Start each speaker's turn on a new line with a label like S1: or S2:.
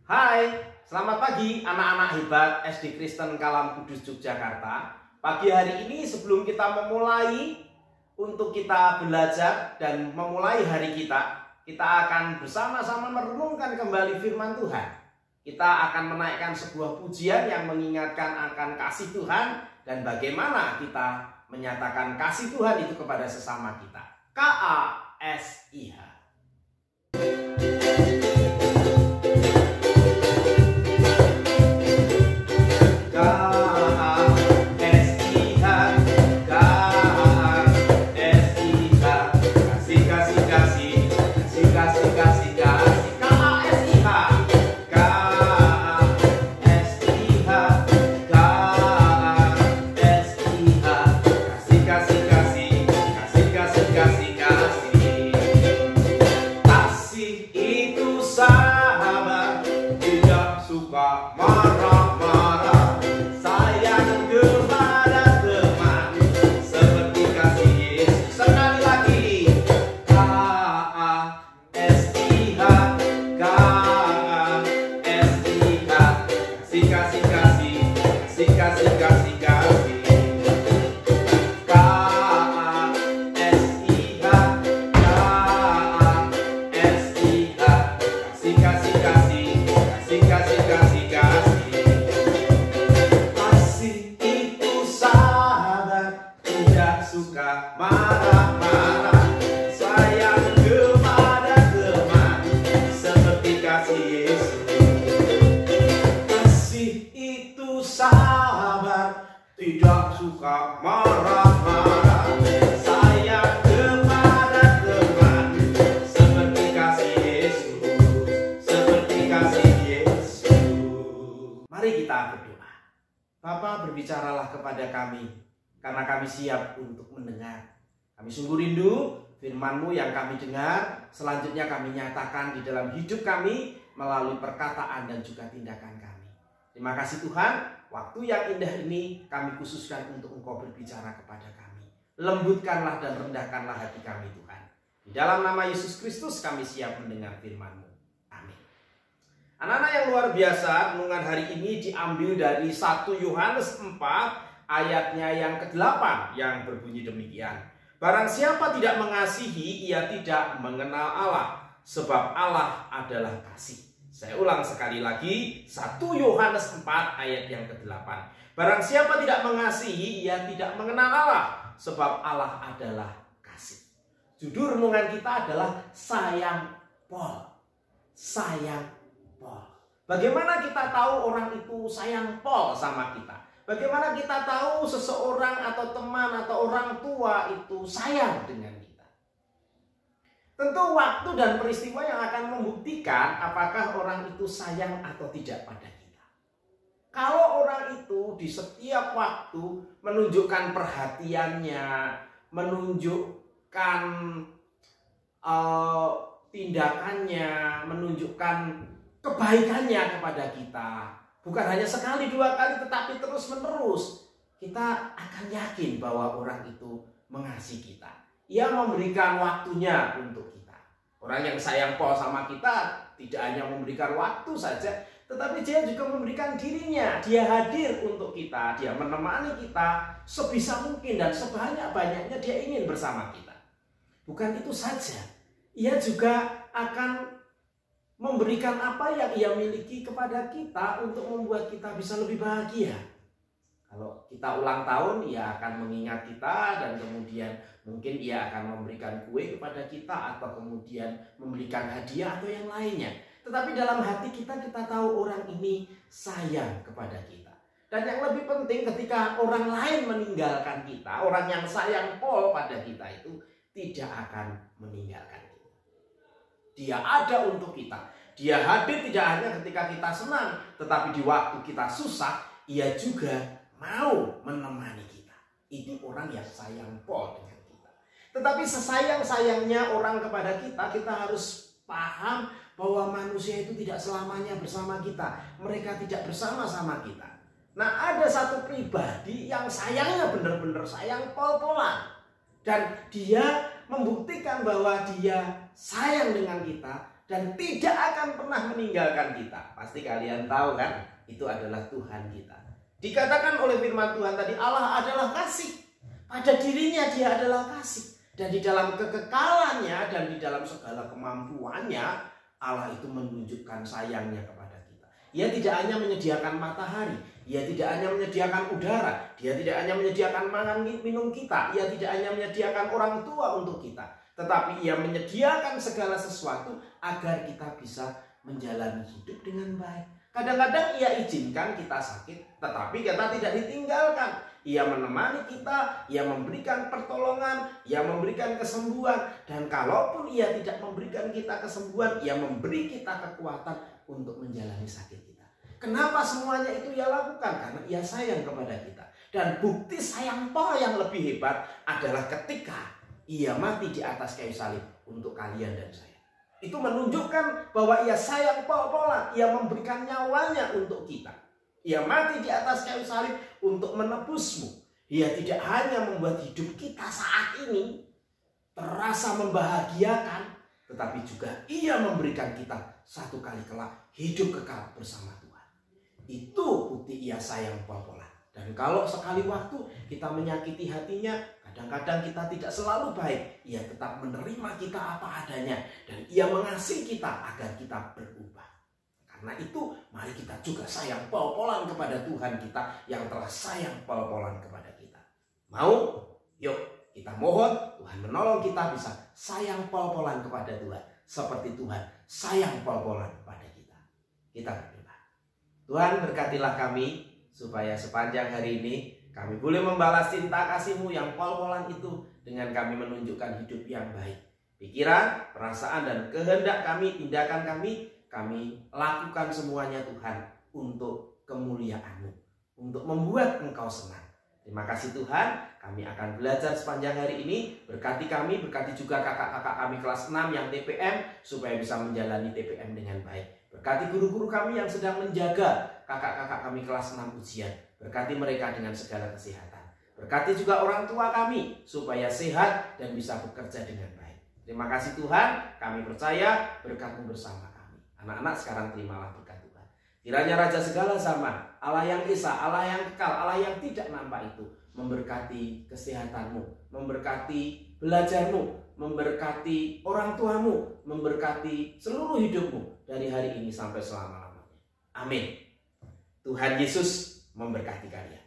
S1: Hai, selamat pagi anak-anak hebat SD Kristen Kalam Kudus Yogyakarta. Pagi hari ini sebelum kita memulai untuk kita belajar dan memulai hari kita akan bersama-sama merenungkan kembali firman Tuhan. Kita akan menaikkan sebuah pujian yang mengingatkan akan kasih Tuhan dan bagaimana kita menyatakan kasih Tuhan itu kepada sesama kita. KASIH. Tidak suka marah-marah, sayang kepada teman, seperti kasih Yesus, seperti kasih Yesus. Mari kita berdoa. Bapa, berbicaralah kepada kami, karena kami siap untuk mendengar. Kami sungguh rindu firman-Mu yang kami dengar, selanjutnya kami nyatakan di dalam hidup kami melalui perkataan dan juga tindakan kami. Terima kasih Tuhan. Waktu yang indah ini kami khususkan untuk Engkau berbicara kepada kami. Lembutkanlah dan rendahkanlah hati kami Tuhan. Di dalam nama Yesus Kristus kami siap mendengar firman-Mu. Amin. Anak-anak yang luar biasa, renungan hari ini diambil dari 1 Yohanes 4 ayatnya yang ke-8 yang berbunyi demikian. Barang siapa tidak mengasihi, ia tidak mengenal Allah, sebab Allah adalah kasih. Saya ulang sekali lagi, 1 Yohanes 4 ayat yang ke-8. Barang siapa tidak mengasihi, ia tidak mengenal Allah, sebab Allah adalah kasih. Judul renungan kita adalah sayang Paul. Sayang Paul. Bagaimana kita tahu orang itu sayang Paul sama kita? Bagaimana kita tahu seseorang atau teman atau orang tua itu sayang dengan kita? Tentu waktu dan peristiwa yang akan membuktikan apakah orang itu sayang atau tidak pada kita. Kalau orang itu di setiap waktu menunjukkan perhatiannya, menunjukkan tindakannya, menunjukkan kebaikannya kepada kita, bukan hanya sekali dua kali tetapi terus menerus, kita akan yakin bahwa orang itu mengasihi kita. Ia memberikan waktunya untuk kita. Orang yang sayang Paul sama kita tidak hanya memberikan waktu saja, tetapi dia juga memberikan dirinya. Dia hadir untuk kita, dia menemani kita sebisa mungkin dan sebanyak-banyaknya dia ingin bersama kita. Bukan itu saja, ia juga akan memberikan apa yang ia miliki kepada kita untuk membuat kita bisa lebih bahagia. Kalau kita ulang tahun, ia akan mengingat kita dan kemudian mungkin ia akan memberikan kue kepada kita atau kemudian memberikan hadiah atau yang lainnya. Tetapi dalam hati kita tahu orang ini sayang kepada kita. Dan yang lebih penting ketika orang lain meninggalkan kita, orang yang sayang Paul pada kita itu tidak akan meninggalkan kita. Dia ada untuk kita. Dia hadir tidak hanya ketika kita senang, tetapi di waktu kita susah, ia juga mau menemani kita. Ini orang yang sayang Paul dengan kita. Tetapi sesayang-sayangnya orang kepada kita, kita harus paham bahwa manusia itu tidak selamanya bersama kita. Mereka tidak bersama-sama kita. Nah, ada satu pribadi yang sayangnya benar-benar sayang Paul-Paulan. Dan dia membuktikan bahwa dia sayang dengan kita dan tidak akan pernah meninggalkan kita. Pasti kalian tahu kan, itu adalah Tuhan kita. Dikatakan oleh firman Tuhan tadi, Allah adalah kasih. Pada dirinya dia adalah kasih. Dan di dalam kekekalannya dan di dalam segala kemampuannya, Allah itu menunjukkan sayangnya kepada kita. Ia tidak hanya menyediakan matahari, Ia tidak hanya menyediakan udara, Dia tidak hanya menyediakan makan minum kita, Ia tidak hanya menyediakan orang tua untuk kita, tetapi Ia menyediakan segala sesuatu agar kita bisa menjalani hidup dengan baik. Kadang-kadang Ia izinkan kita sakit, tetapi kita tidak ditinggalkan. Ia menemani kita, Ia memberikan pertolongan, Ia memberikan kesembuhan. Dan kalaupun Ia tidak memberikan kita kesembuhan, Ia memberi kita kekuatan untuk menjalani sakit kita. Kenapa semuanya itu Ia lakukan? Karena Ia sayang kepada kita. Dan bukti sayang Allah yang lebih hebat adalah ketika Ia mati di atas kayu salib untuk kalian dan saya. Itu menunjukkan bahwa Ia sayang pol-polan. Ia memberikan nyawanya untuk kita. Ia mati di atas kayu salib untuk menebusmu. Ia tidak hanya membuat hidup kita saat ini terasa membahagiakan, tetapi juga Ia memberikan kita satu kali kelak hidup kekal bersama Tuhan. Itu bukti Ia sayang pol-polan. Dan kalau sekali waktu kita menyakiti hatinya, kadang-kadang kita tidak selalu baik, Ia tetap menerima kita apa adanya. Dan Ia mengasihi kita agar kita berubah. Karena itu mari kita juga sayang pol-polan kepada Tuhan kita yang telah sayang pol-polan kepada kita. Mau? Yuk kita mohon Tuhan menolong kita bisa sayang pol-polan kepada Tuhan. Seperti Tuhan sayang pol-polan kepada kita. Kita berdoa. Tuhan berkatilah kami supaya sepanjang hari ini kami boleh membalas cinta kasih-Mu yang pol-polan itu dengan kami menunjukkan hidup yang baik. Pikiran, perasaan dan kehendak kami, tindakan kami lakukan semuanya Tuhan untuk kemuliaan-Mu, untuk membuat Engkau senang. Terima kasih Tuhan, kami akan belajar sepanjang hari ini. Berkati kami, berkati juga kakak-kakak kami kelas 6 yang TPM, supaya bisa menjalani TPM dengan baik. Berkati guru-guru kami yang sedang menjaga kakak-kakak kami kelas 6 ujian. Berkati mereka dengan segala kesehatan. Berkati juga orang tua kami, supaya sehat dan bisa bekerja dengan baik. Terima kasih Tuhan, kami percaya berkat-Mu bersama. Anak-anak sekarang terimalah berkat Tuhan. Kiranya Raja segala zaman, Allah yang esa, Allah yang kekal, Allah yang tidak nampak itu memberkati kesehatanmu, memberkati belajarmu, memberkati orang tuamu, memberkati seluruh hidupmu dari hari ini sampai selama-lamanya. Amin. Tuhan Yesus memberkati kalian.